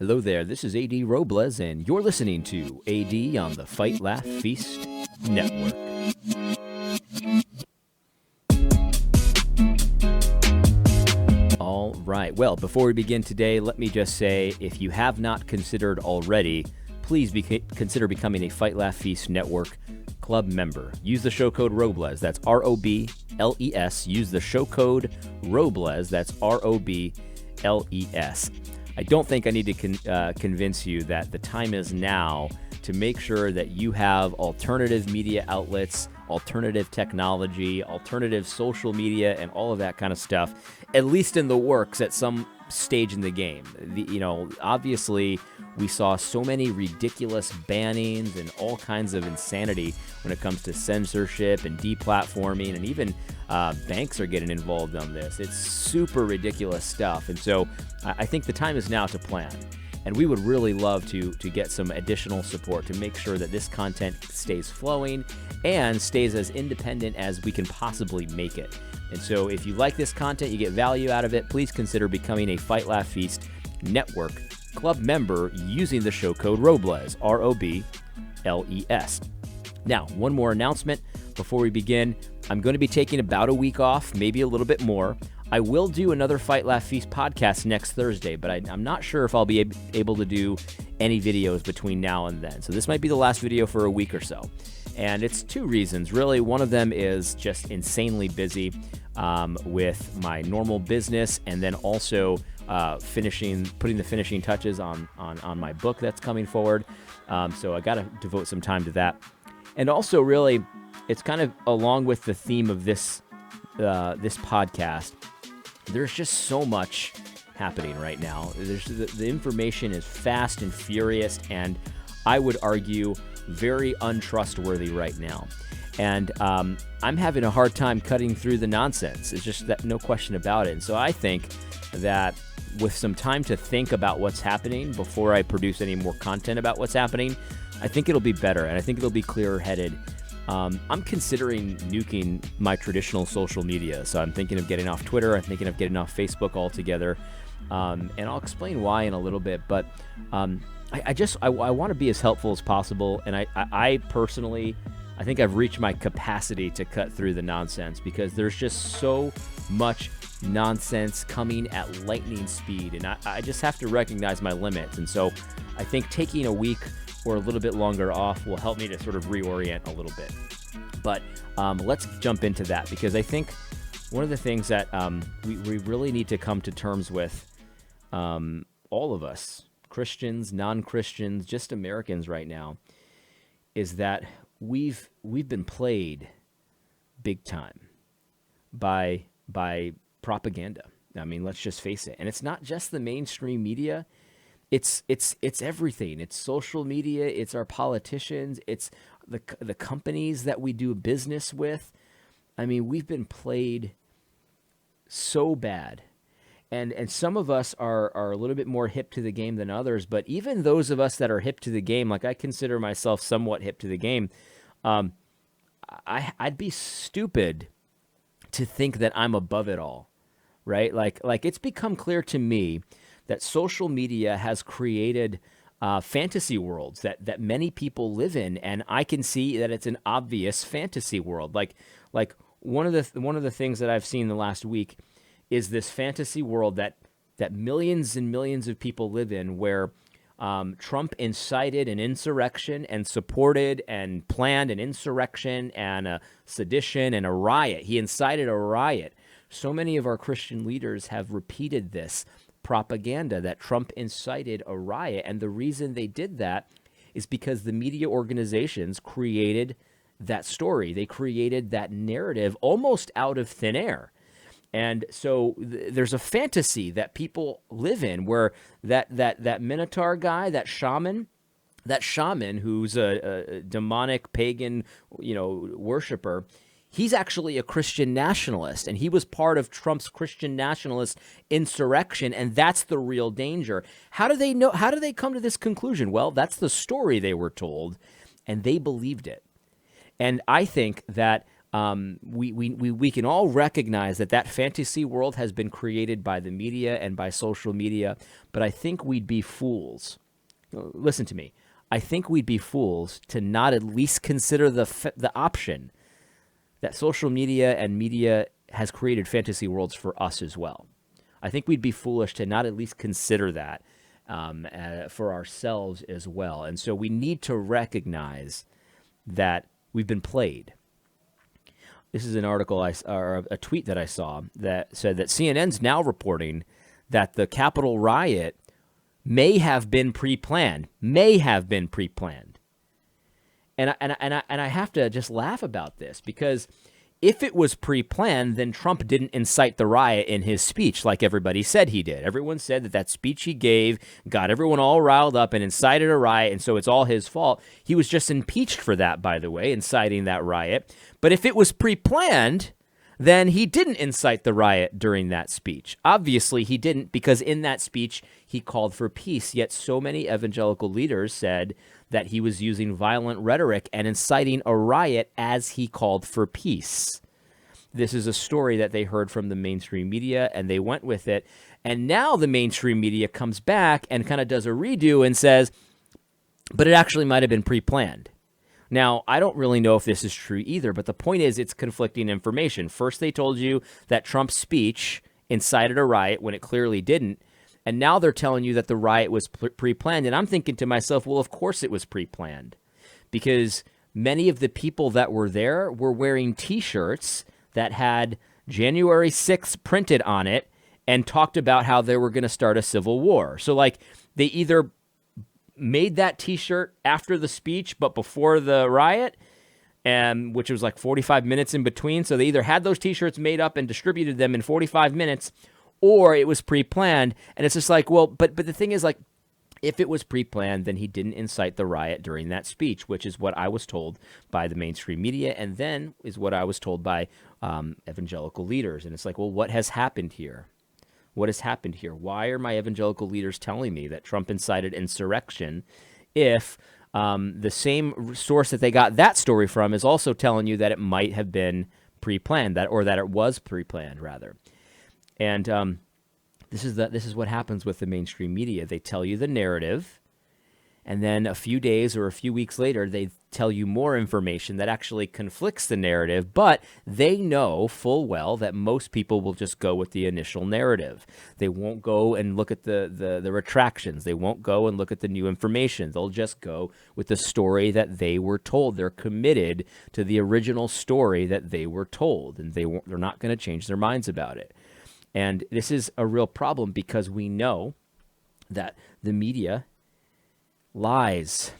Hello there, this is AD Robles, and you're listening to AD on the Fight, Laugh, Feast Network. All right, well, before we begin today, let me just say, if you have not considered already, please consider becoming a Fight, Laugh, Feast Network Club member. Use the show code Robles, that's R-O-B-L-E-S. Use the show code Robles, that's R-O-B-L-E-S. I don't think I need to convince you that the time is now to make sure that you have alternative media outlets, alternative technology, alternative social media, and all of that kind of stuff, at least in the works at some stage in the game. Obviously, we saw so many ridiculous bannings and all kinds of insanity when it comes to censorship and deplatforming, and even banks are getting involved on this. It's super ridiculous stuff, and so I think the time is now to plan. And we would really love to get some additional support to make sure that this content stays flowing and stays as independent as we can possibly make it. And so if you like this content, you get value out of it, please consider becoming a Fight, Laugh, Feast Network Club member using the show code Robles, R-O-B-L-E-S. Now, one more announcement before we begin. I'm going to be taking about a week off, maybe a little bit more. I will do another Fight, Laugh, Feast podcast next Thursday, but I'm not sure if I'll be able to do any videos between now and then. So this might be the last video for a week or so. And it's two reasons, really. One of them is just insanely busy with my normal business, and then also putting the finishing touches on my book that's coming forward. So I got to devote some time to that. And also, really, it's kind of along with the theme of this podcast. There's just so much happening right now. The information is fast and furious, and I would argue very untrustworthy right now. And I'm having a hard time cutting through the nonsense. It's just that, no question about it. And so I think that with some time to think about what's happening before I produce any more content about what's happening, I think it'll be better, and I think it'll be clearer-headed. I'm considering nuking my traditional social media. So I'm thinking of getting off Twitter. I'm thinking of getting off Facebook altogether. And I'll explain why in a little bit. But I want to be as helpful as possible. And I personally, I think I've reached my capacity to cut through the nonsense, because there's just so much nonsense coming at lightning speed. And I just have to recognize my limits. And so I think taking a week or a little bit longer off will help me to sort of reorient a little bit. But let's jump into that, because I think one of the things that we really need to come to terms with, all of us, Christians, non-Christians, just Americans right now, is that we've been played big time by propaganda. I mean, let's just face it. And it's not just the mainstream media. It's everything. It's social media. It's our politicians. It's the companies that we do business with. I mean, we've been played so bad, and some of us are a little bit more hip to the game than others. But even those of us that are hip to the game, like I consider myself somewhat hip to the game, I'd be stupid to think that I'm above it all, right? Like it's become clear to me that social media has created fantasy worlds that many people live in, and I can see that it's an obvious fantasy world. Like one of the things that I've seen the last week is this fantasy world that millions and millions of people live in, where Trump incited an insurrection and supported and planned an insurrection and a sedition and a riot. He incited a riot. So many of our Christian leaders have repeated this propaganda that Trump incited a riot. And the reason they did that is because the media organizations created that story. They created that narrative almost out of thin air. And so there's a fantasy that people live in where that Minotaur guy, that shaman who's a demonic pagan, worshiper, he's actually a Christian nationalist, and he was part of Trump's Christian nationalist insurrection, and that's the real danger. How do they know? How do they come to this conclusion? Well, that's the story they were told, and they believed it. And I think that We can all recognize that fantasy world has been created by the media and by social media, but I think we'd be fools. Listen to me. I think we'd be fools to not at least consider the option that social media and media has created fantasy worlds for us as well. I think we'd be foolish to not at least consider that for ourselves as well. And so we need to recognize that we've been played. This is an article or a tweet that I saw that said that CNN's now reporting that the Capitol riot may have been pre-planned. And I have to just laugh about this, because if it was pre-planned, then Trump didn't incite the riot in his speech like everybody said he did. Everyone said that speech he gave got everyone all riled up and incited a riot, and so it's all his fault. He was just impeached for that, by the way, inciting that riot. But if it was pre-planned, then he didn't incite the riot during that speech. Obviously, he didn't, because in that speech, he called for peace. Yet so many evangelical leaders said that he was using violent rhetoric and inciting a riot as he called for peace. This is a story that they heard from the mainstream media, and they went with it. And now the mainstream media comes back and kind of does a redo and says, but it actually might have been pre-planned. Now, I don't really know if this is true either, but the point is it's conflicting information. First, they told you that Trump's speech incited a riot when it clearly didn't. And now they're telling you that the riot was pre-planned. And I'm thinking to myself, well, of course it was pre-planned, because many of the people that were there were wearing T-shirts that had January 6th printed on it and talked about how they were going to start a civil war. So, like, they either made that T-shirt after the speech but before the riot, which was like 45 minutes in between. So they either had those T-shirts made up and distributed them in 45 minutes, or it was pre-planned. And it's just like, well, but the thing is, like, if it was pre-planned, then he didn't incite the riot during that speech, which is what I was told by the mainstream media, and then is what I was told by evangelical leaders. And it's like, well, what has happened here? What has happened here? Why are my evangelical leaders telling me that Trump incited insurrection if the same source that they got that story from is also telling you that it might have been pre-planned, or that it was pre-planned, rather? And this is what happens with the mainstream media. They tell you the narrative, and then a few days or a few weeks later, they tell you more information that actually conflicts the narrative, but they know full well that most people will just go with the initial narrative. They won't go and look at the retractions. They won't go and look at the new information. They'll just go with the story that they were told. They're committed to the original story that they were told, and they're not going to change their minds about it. And this is a real problem, because we know that the media lies.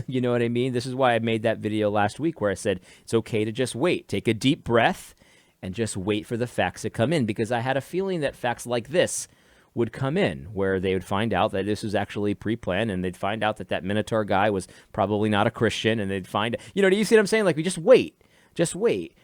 You know what I mean? This is why I made that video last week where I said it's okay to just wait. Take a deep breath and just wait for the facts to come in, because I had a feeling that facts like this would come in, where they would find out that this was actually pre-planned, and they'd find out that Minotaur guy was probably not a Christian, and they'd find, do you see what I'm saying? Like, we just wait,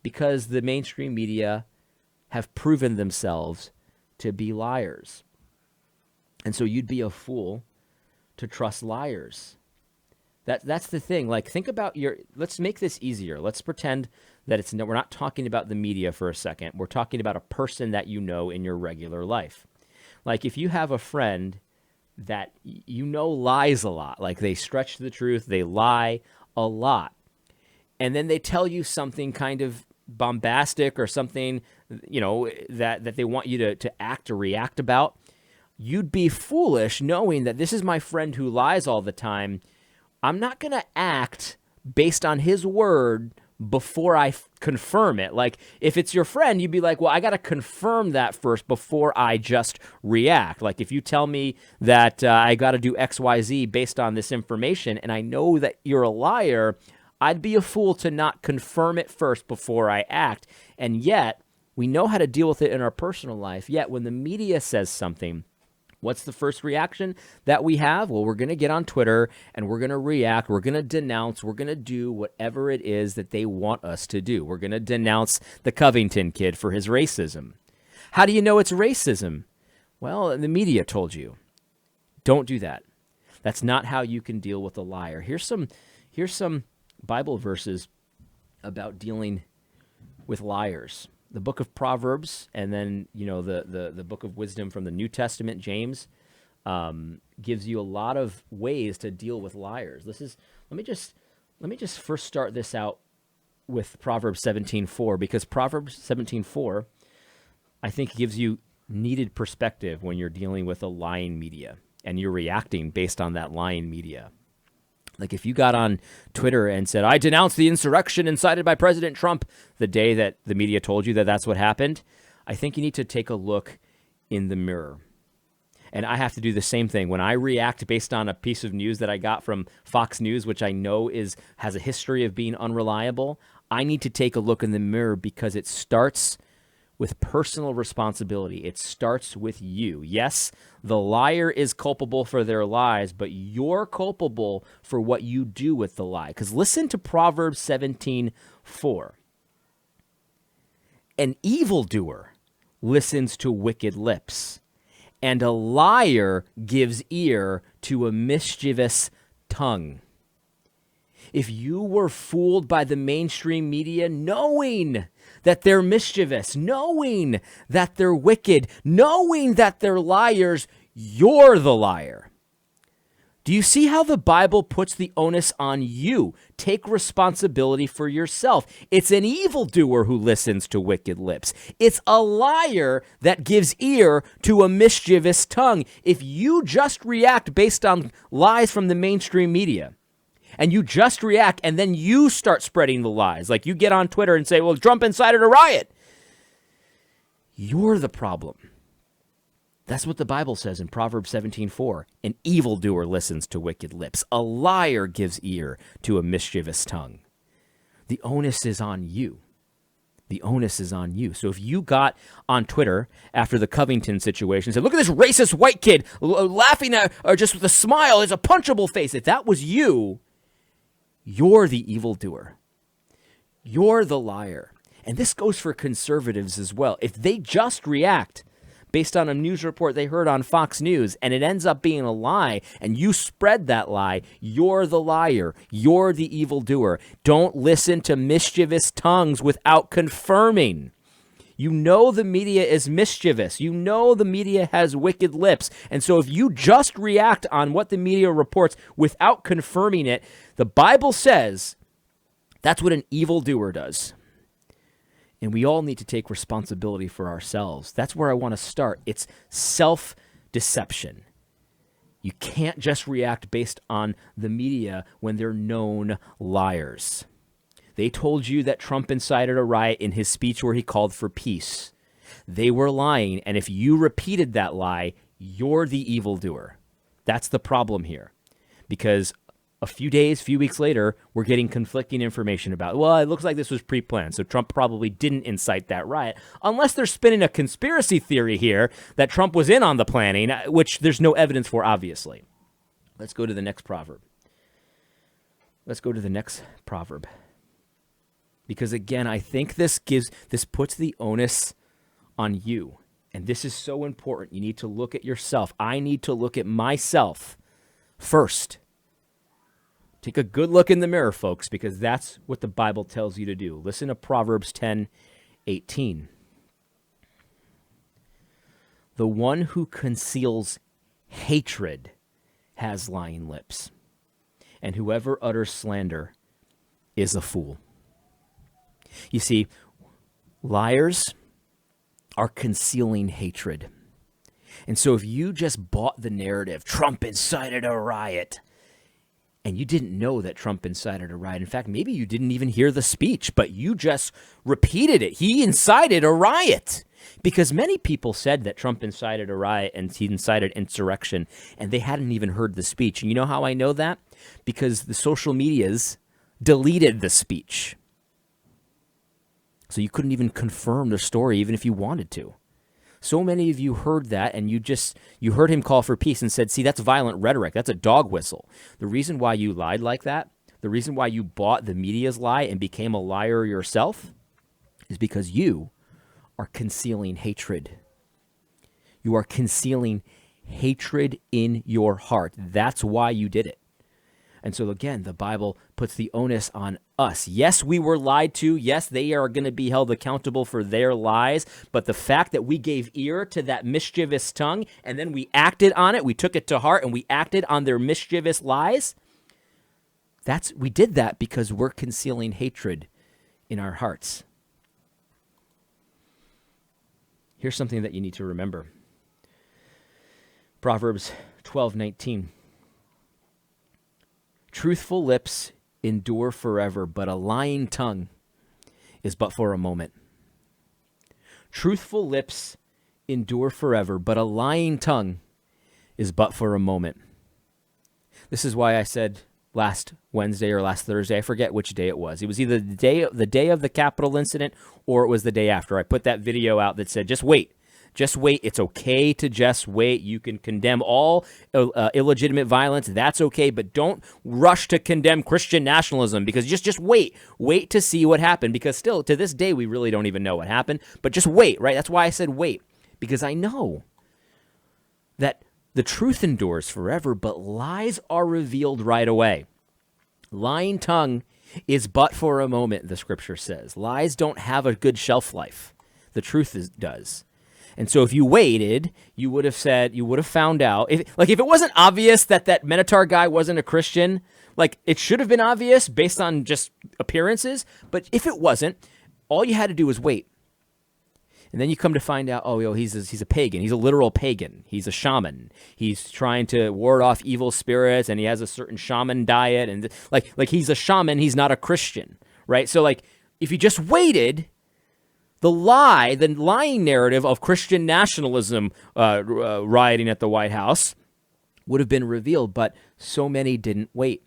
because the mainstream media have proven themselves to be liars. And so you'd be a fool to trust liars. That's the thing. Like, think about let's make this easier. Let's pretend that we're not talking about the media for a second. We're talking about a person that you know in your regular life. Like, if you have a friend that lies a lot, like they stretch the truth, they lie a lot, and then they tell you something kind of bombastic or something, that they want you to act or react about, you'd be foolish knowing that this is my friend who lies all the time. I'm not going to act based on his word before I confirm it. Like, if it's your friend, you'd be like, well, I got to confirm that first before I just react. Like, if you tell me that I got to do X, Y, Z based on this information, and I know that you're a liar, I'd be a fool to not confirm it first before I act. And yet, we know how to deal with it in our personal life. Yet, when the media says something, what's the first reaction that we have? Well, we're going to get on Twitter and we're going to react. We're going to denounce. We're going to do whatever it is that they want us to do. We're going to denounce the Covington kid for his racism. How do you know it's racism? Well, the media told you. Don't do that. That's not how you can deal with a liar. Here's some Bible verses about dealing with liars. The book of Proverbs, and then the book of wisdom from the New Testament, James, gives you a lot of ways to deal with liars. Let me just first start this out with Proverbs 17:4, because Proverbs 17:4, I think, gives you needed perspective when you're dealing with a lying media and you're reacting based on that lying media. Like if you got on Twitter and said, I denounce the insurrection incited by President Trump the day that the media told you that that's what happened, I think you need to take a look in the mirror. And I have to do the same thing. When I react based on a piece of news that I got from Fox News, which I know has a history of being unreliable, I need to take a look in the mirror, because it starts with personal responsibility. It starts with you. Yes, the liar is culpable for their lies, but you're culpable for what you do with the lie. Because listen to Proverbs 17:4. An evildoer listens to wicked lips, and a liar gives ear to a mischievous tongue. If you were fooled by the mainstream media, knowing that they're mischievous, knowing that they're wicked, knowing that they're liars, you're the liar. Do you see how the Bible puts the onus on you? Take responsibility for yourself. It's an evildoer who listens to wicked lips. It's a liar that gives ear to a mischievous tongue. If you just react based on lies from the mainstream media, and you just react, and then you start spreading the lies, like you get on Twitter and say, well, Trump incited a riot, you're the problem. That's what the Bible says in Proverbs 17:4. An evildoer listens to wicked lips. A liar gives ear to a mischievous tongue. The onus is on you. The onus is on you. So if you got on Twitter after the Covington situation and said, look at this racist white kid laughing at, or just with a smile, it's a punchable face. If that was you, you're the evildoer. You're the liar. And this goes for conservatives as well. If they just react based on a news report they heard on Fox News and it ends up being a lie and you spread that lie, you're the liar. You're the evildoer. Don't listen to mischievous tongues without confirming. You know the media is mischievous. You know the media has wicked lips. And so if you just react on what the media reports without confirming it, the Bible says that's what an evildoer does. And we all need to take responsibility for ourselves. That's where I want to start. It's self-deception. You can't just react based on the media when they're known liars. They told you that Trump incited a riot in his speech where he called for peace. They were lying, and if you repeated that lie, you're the evildoer. That's the problem here. Because a few weeks later, we're getting conflicting information about, well, it looks like this was pre-planned, so Trump probably didn't incite that riot, unless they're spinning a conspiracy theory here that Trump was in on the planning, which there's no evidence for, obviously. Let's go to the next proverb. Because again, I think this puts the onus on you. And this is so important. You need to look at yourself. I need to look at myself first. Take a good look in the mirror, folks, because that's what the Bible tells you to do. Listen to Proverbs 10:18. The one who conceals hatred has lying lips, and whoever utters slander is a fool. You see, liars are concealing hatred. And so if you just bought the narrative, Trump incited a riot, and you didn't know that Trump incited a riot. In fact, maybe you didn't even hear the speech, but you just repeated it. He incited a riot. Because many people said that Trump incited a riot and he incited insurrection, and they hadn't even heard the speech. And you know how I know that? Because the social medias deleted the speech. So you couldn't even confirm the story even if you wanted to. So many of you heard that, and you heard him call for peace and said, see, that's violent rhetoric. That's a dog whistle. The reason why you lied like that, the reason why you bought the media's lie and became a liar yourself, is because you are concealing hatred. You are concealing hatred in your heart. That's why you did it. And so again, the Bible puts the onus on us. Yes, we were lied to. Yes, they are going to be held accountable for their lies. But the fact that we gave ear to that mischievous tongue and then we acted on it, we took it to heart and we acted on their mischievous lies, we did that because we're concealing hatred in our hearts. Here's something that you need to remember. Proverbs 12:19. Truthful lips endure forever, but a lying tongue is but for a moment. Truthful lips endure forever, but a lying tongue is but for a moment. This is why I said last Wednesday or last Thursday, I forget which day it was. It was either the day of the Capitol incident or it was the day after. I put that video out that said, just wait. Just wait. It's okay to just wait. You can condemn all illegitimate violence. That's okay. But don't rush to condemn Christian nationalism because just wait. Wait to see what happened because still to this day, we really don't even know what happened. But just wait, right? That's why I said wait, because I know that the truth endures forever, but lies are revealed right away. Lying tongue is but for a moment, the scripture says. Lies don't have a good shelf life. The truth does. And so if you waited, you would have found out. If it wasn't obvious that Minotaur guy wasn't a Christian, like it should have been obvious based on just appearances. But if it wasn't, all you had to do was wait. And then you come to find out, he's a pagan. He's a literal pagan. He's a shaman. He's trying to ward off evil spirits, and he has a certain shaman diet. And like he's a shaman. He's not a Christian, right? So like if you just waited, the lying narrative of Christian nationalism rioting at the White House would have been revealed, but so many didn't wait.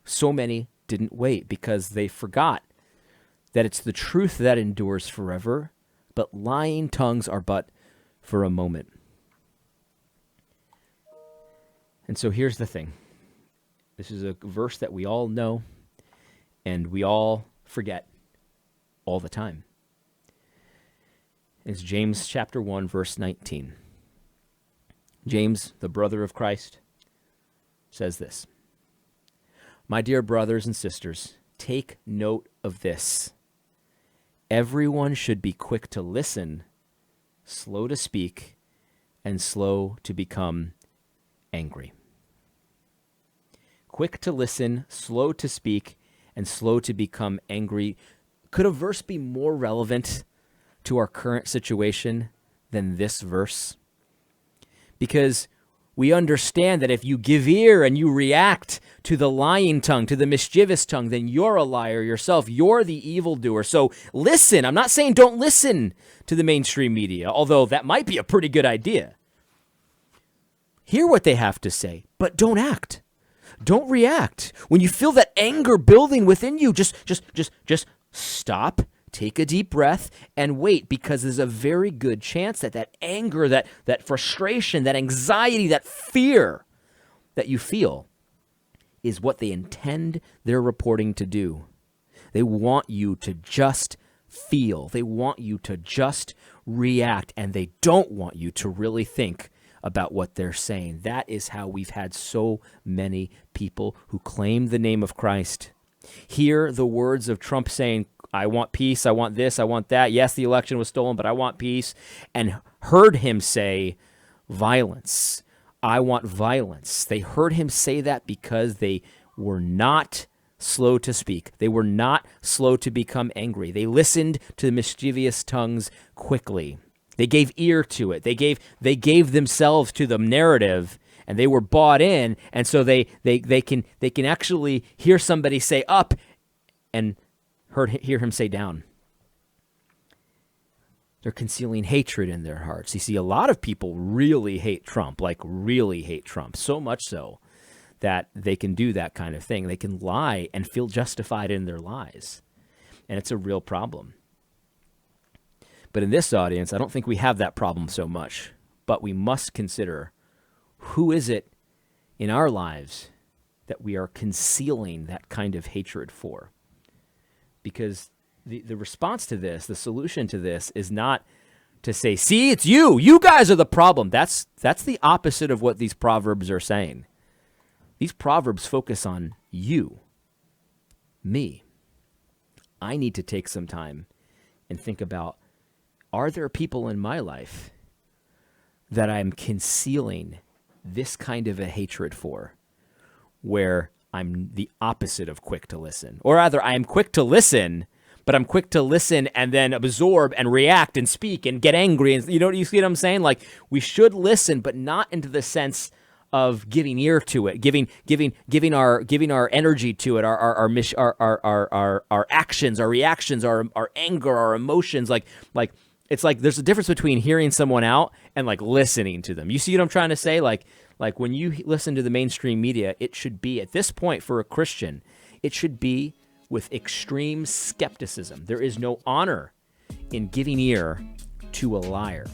So many didn't wait because they forgot that it's the truth that endures forever, but lying tongues are but for a moment. And so here's the thing. This is a verse that we all know and we all forget all the time. It's James chapter 1, verse 19. James, the brother of Christ, says this. My dear brothers and sisters, take note of this. Everyone should be quick to listen, slow to speak, and slow to become angry. Quick to listen, slow to speak, and slow to become angry. Could a verse be more relevant to our current situation than this verse? Because we understand that if you give ear and you react to the lying tongue, to the mischievous tongue, then you're a liar yourself. You're the evildoer. So listen. I'm not saying don't listen to the mainstream media, although that might be a pretty good idea. Hear what they have to say, but don't act. Don't react. When you feel that anger building within you, just stop. Take a deep breath and wait, because there's a very good chance that anger, that frustration, that anxiety, that fear that you feel is what they intend their reporting to do. They want you to just feel. They want you to just react, and they don't want you to really think about what they're saying. That is how we've had so many people who claim the name of Christ hear the words of Trump saying, I want peace, I want this, I want that. Yes, the election was stolen, but I want peace. And heard him say violence. I want violence. They heard him say that because they were not slow to speak. They were not slow to become angry. They listened to the mischievous tongues quickly. They gave ear to it. They gave themselves to the narrative, and they were bought in. And so they can actually hear somebody say up and hear him say down. They're concealing hatred in their hearts. You see, a lot of people really hate Trump, like really hate Trump, so much so that they can do that kind of thing. They can lie and feel justified in their lies. And it's a real problem. But in this audience, I don't think we have that problem so much. But we must consider, who is it in our lives that we are concealing that kind of hatred for? Because the response to this, the solution to this, is not to say, see, it's you. You guys are the problem. That's the opposite of what these Proverbs are saying. These Proverbs focus on you, me. I need to take some time and think about, are there people in my life that I'm concealing this kind of a hatred for, where I'm the opposite of quick to listen? Or rather, I am quick to listen, but I'm quick to listen and then absorb and react and speak and get angry. And you see what I'm saying? Like, we should listen, but not into the sense of giving ear to it, giving our energy to it, our actions, our reactions, our anger, our emotions. Like it's like there's a difference between hearing someone out and like listening to them. You see what I'm trying to say? Like when you listen to the mainstream media, it should be, at this point for a Christian, it should be with extreme skepticism. There is no honor in giving ear to a liar.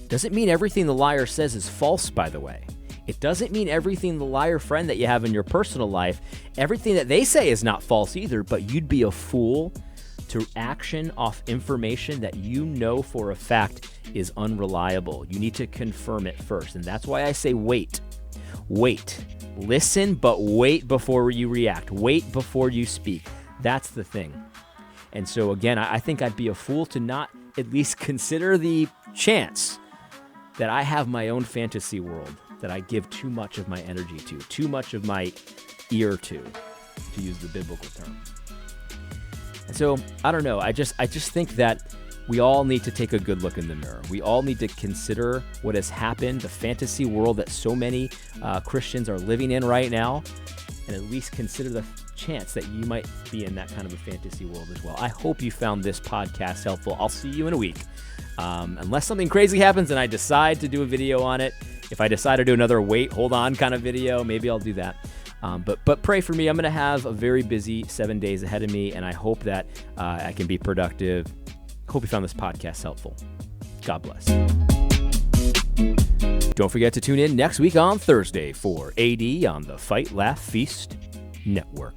Doesn't mean everything the liar says is false, by the way. It doesn't mean everything the liar friend that you have in your personal life, everything that they say is not false either, but you'd be a fool to action off information that you know for a fact is unreliable. You need to confirm it first. And that's why I say wait. Wait. Listen, but wait before you react. Wait before you speak. That's the thing. And so again, I think I'd be a fool to not at least consider the chance that I have my own fantasy world that I give too much of my energy to, too much of my ear to use the biblical term. And so, I don't know, I just think that we all need to take a good look in the mirror. We all need to consider what has happened, the fantasy world that so many Christians are living in right now, and at least consider the chance that you might be in that kind of a fantasy world as well. I hope you found this podcast helpful. I'll see you in a week. Unless something crazy happens and I decide to do a video on it. If I decide to do another wait, hold on kind of video, maybe I'll do that. But pray for me. I'm going to have a very busy 7 days ahead of me, and I hope that I can be productive. Hope you found this podcast helpful. God bless. Don't forget to tune in next week on Thursday for AD on the Fight, Laugh, Feast Network.